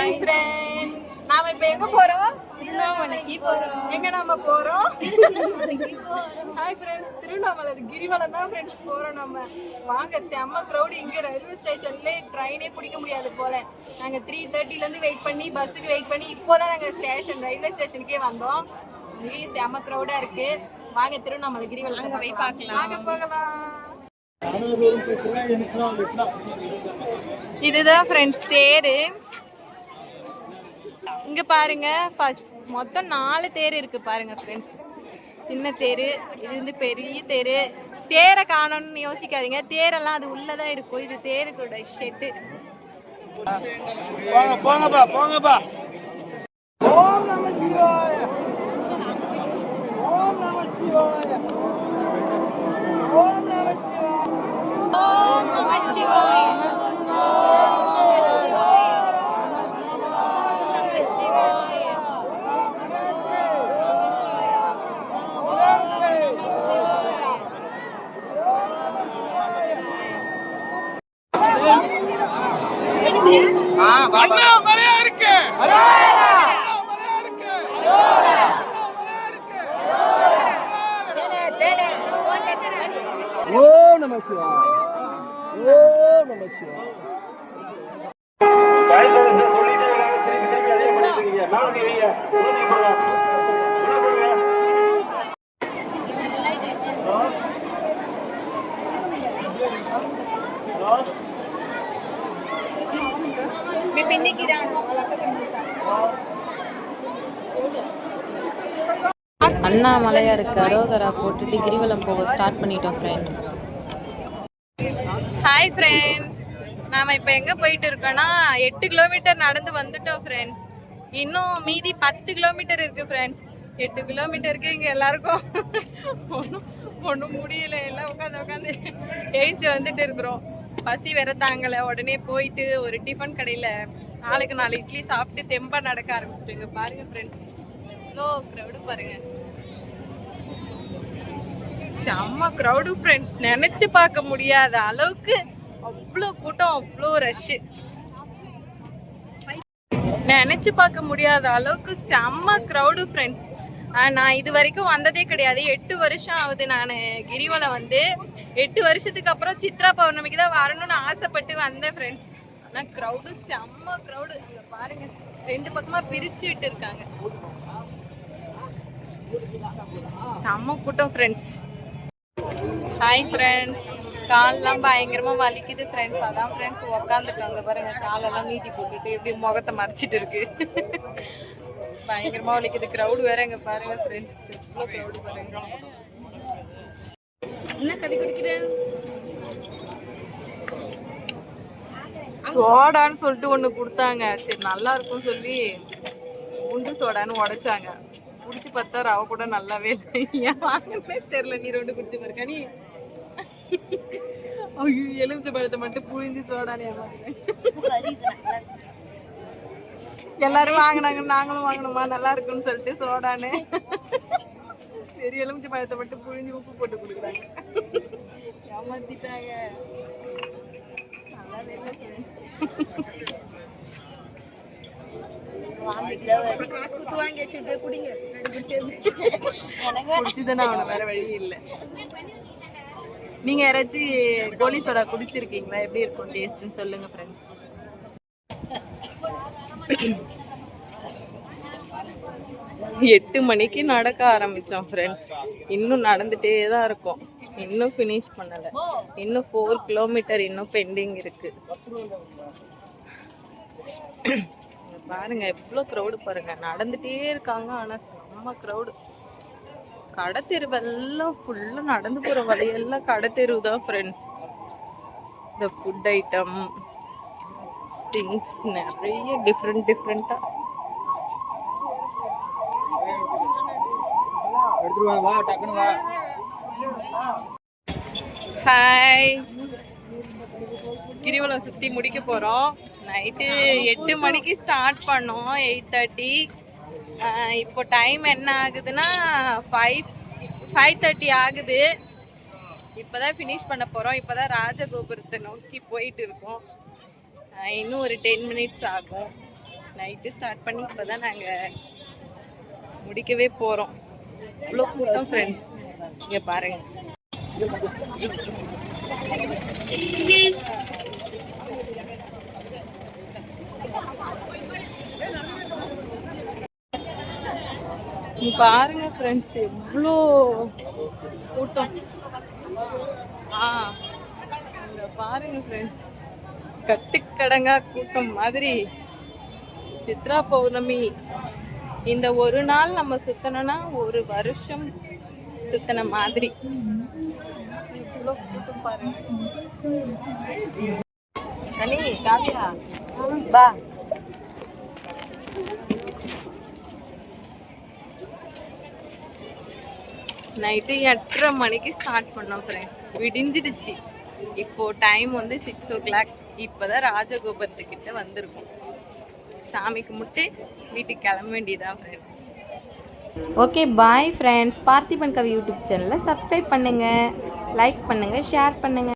Hi friends, நாம இப்போ எங்க போறோம்? திருவண்ணாமலைக்கு போறோம். எங்க நாம போறோம்? ஹாய் ஃப்ரெண்ட்ஸ், திருவண்ணாமலை கிரிவலம் தான் ஃப்ரெண்ட்ஸ் போறோம் நம்ம. வாங்க, செம்ம க்ரௌட். இங்க ரயில்வே ஸ்டேஷன்ல ட்ரெயினே பிடிக்க முடியாது போல. நாங்க 3:30ல இருந்து வெயிட் பண்ணி பஸ்ஸுக்கு வெயிட் பண்ணி இப்போதான் நாங்க ரயில்வே ஸ்டேஷனுக்கே வந்தோம். இங்கே செம்ம க்ரௌடா இருக்கு. வாங்க திருவண்ணாமலை கிரிவலம் அங்க போய் பார்க்கலாம். வாங்க போகலாம். இதுதான் ஃப்ரெண்ட்ஸ் தேரு. இங்க பாருங்க, ஃபர்ஸ்ட் மொத்தம் 4 தேர் இருக்கு பாருங்க ஃப்ரெண்ட்ஸ். சின்ன தேரு, இது வந்து பெரிய தேரு. தேரை காணணும்னு யோசிக்காதீங்க, தேரெல்லாம் அது உள்ளதான் இருக்கும். இது தேருக்கூட ஷெட்டு. போங்கப்பா போங்கப்பா. ஓம் நம சிவாய, ஓம் நம சிவாய, ஓம் நம சிவாய, ஓம் நம சிவாய. அண்ணாமலையா இருக்கு, அண்ணாமலையா இருக்கு. ஓம் நம சிவாய, ஓம் நம சிவாய. அண்ணாமலையாருக்கு அரோகரா போட்டுட்டு கிரிவலம் போக ஸ்டார்ட் பண்ணிட்டோம் ஃப்ரெண்ட்ஸ். ஹாய் ஃப்ரெண்ட்ஸ், நாம இப்போ எங்கே போயிட்டு இருக்கோன்னா 8 கிலோமீட்டர் நடந்து வந்துட்டோம் ஃப்ரெண்ட்ஸ். இன்னும் மீதி 10 கிலோமீட்டர் இருக்குது ஃப்ரெண்ட்ஸ். 8 கிலோமீட்டருக்கு இங்கே எல்லாருக்கும் ஒன்றும் முடியல. எல்லாம் உட்காந்து எழுச்சி வந்துட்டு இருக்கிறோம். பசி வேற தாங்கலை. உடனே போயிட்டு ஒரு டிஃபன் கடையில் நாளுக்கு 4 இட்லி சாப்பிட்டு தெம்பா நடக்க ஆரம்பிச்சிட்டுங்க. பாருங்க ஃப்ரெண்ட்ஸ், இவ்வளோ க்ரௌடு பாருங்க. செம்ம க்ரௌடு ஃப்ரெண்ட்ஸ். நினைச்சு பார்க்க முடியாத அளவுக்கு அவ்வளோ கூட்டம், அவ்வளோ ரஷ்ஷு. நினைச்சு பார்க்க முடியாத அளவுக்கு செம்ம க்ரௌடு ஃப்ரெண்ட்ஸ். நான் இது வரைக்கும் வந்ததே கிடையாது. 8 வருஷம் ஆகுது நான் கிரிவலம் வந்து. 8 வருஷத்துக்கு அப்புறம் சித்ரா பௌர்ணமிக்கு தான் வரணும்னு ஆசைப்பட்டு வந்தேன் ஃப்ரெண்ட்ஸ். ஆனால் க்ரௌடு செம்ம க்ரௌடு. பாருங்க, 2 பக்கமாக பிரித்து விட்டு இருக்காங்க. செம்ம கூட்டம் ஃப்ரெண்ட்ஸ். ஹாய் ஃப்ரெண்ட்ஸ், காலெல்லாம் பயங்கரமாக வலிக்குது ஃப்ரெண்ட்ஸ். அதான் ஃப்ரெண்ட்ஸ் உக்காந்துட்டாங்க பாருங்க. காலெல்லாம் நீட்டி போட்டுட்டு எப்படி முகத்தை மறைச்சிட்டு இருக்கு. பயங்கரமாக வலிக்குது. க்ரௌடு வேற இங்கே பாருங்க ஃப்ரெண்ட்ஸ். எவ்வளோ க்ரௌடு பாருங்க. என்ன கதை குடிக்கிறேன்? சோடான்னு சொல்லிட்டு ஒன்று கொடுத்தாங்க. சரி நல்லா இருக்கும்னு சொல்லி குண்டு சோடான்னு உடைச்சாங்க. குடிச்சு பார்த்தா ரவை கூட நல்லாவே இல்லை. ஏன் வாங்கவே தெரியல. நீ 2 குடிச்சு பாருக்கா நீ. ஐயோ, எலுமிச்சை பழத்தை மட்டும் புழிஞ்சு சோடானே எல்லாரும் வாங்கினாங்க, நாங்களும் வாங்கணுமா நல்லா இருக்குன்னு சொல்லிட்டு சோடானு. சரி, எலுமிச்சை பழத்தை மட்டும் புழிஞ்சு உப்பு போட்டு கொடுக்குறாங்க. ஏமாத்திட்டாங்க. நல்லாவே இல்லை. வேற வழி இல்லை. நீங்க யாராச்சும் கோலி சோடா குடிச்சிருக்கீங்களா? எப்படி இருக்கும் டேஸ்ட்னு சொல்லுங்க ஃப்ரெண்ட்ஸ். 8 மணிக்கு நடக்க ஆரம்பிச்சோம் ஃப்ரெண்ட்ஸ். இன்னும் நடந்துட்டே தான் இருக்கும். இன்னும் ஃபினிஷ் பண்ணலை. இன்னும் 4 கிலோமீட்டர் இன்னும் பெண்டிங் இருக்கு. பாருங்க எவ்வளோ க்ரௌடு பாருங்க. நடந்துட்டே இருக்காங்க, ஆனால் செம்ம க்ரௌடு. கடைத்தெருவெல்லாம் ஃபுல்லாக நடந்து போகிற வழியெல்லாம் கடைத்தெருவு தான் ஃப்ரெண்ட்ஸ். இந்த ஃபுட் ஐட்டம் திங்ஸ் நிறைய டிஃப்ரெண்ட்டாக. ஹாய், கிரிவலம் சுற்றி முடிக்க போகிறோம். நைட்டு 8 மணிக்கு ஸ்டார்ட் பண்ணோம், 8:30. இப்போ டைம் என்ன ஆகுதுன்னா 5:30 ஆகுது. இப்போ தான் ஃபினிஷ் பண்ண போகிறோம். இப்போ தான் ராஜகோபுரத்தை நோக்கி போயிட்டு இருக்கோம். இன்னும் ஒரு 10 மினிட்ஸ் ஆகும். நைட்டு ஸ்டார்ட் பண்ணி இப்போதான் நாங்கள் முடிக்கவே போகிறோம். இவ்வளோ கூட்டம் ஃப்ரெண்ட்ஸ், இங்கே பாருங்க. பாருங்க ஃப்ரெண்ட்ஸ், எவ்வளோ கூட்டம். இங்க பாருங்க ஃப்ரெண்ட்ஸ், கட்டுக்கடங்கா கூட்டம் மாதிரி. சித்ரா பௌர்ணமி இந்த ஒரு நாள் நம்ம சுத்தணும்னா ஒரு வருஷம் சுத்தன மாதிரி. இவ்வளோ கூட்டம் பாருங்க. அனி காவியா பா. நைட்டு 8:30 மணிக்கு ஸ்டார்ட் பண்ணோம் ஃப்ரெண்ட்ஸ். விடிஞ்சிடுச்சு. இப்போது டைம் வந்து 6 o'clock. இப்போ தான் ராஜகோபுரத்துக்கிட்ட வந்திருக்கோம். சாமி கும்பிட்டு வீட்டுக்கு கிளம்ப வேண்டியதான் friends. Okay bye friends. Parthiban Kavi YouTube சேனலை சப்ஸ்கிரைப் பண்ணுங்கள், லைக் பண்ணுங்கள், ஷேர் பண்ணுங்கள்.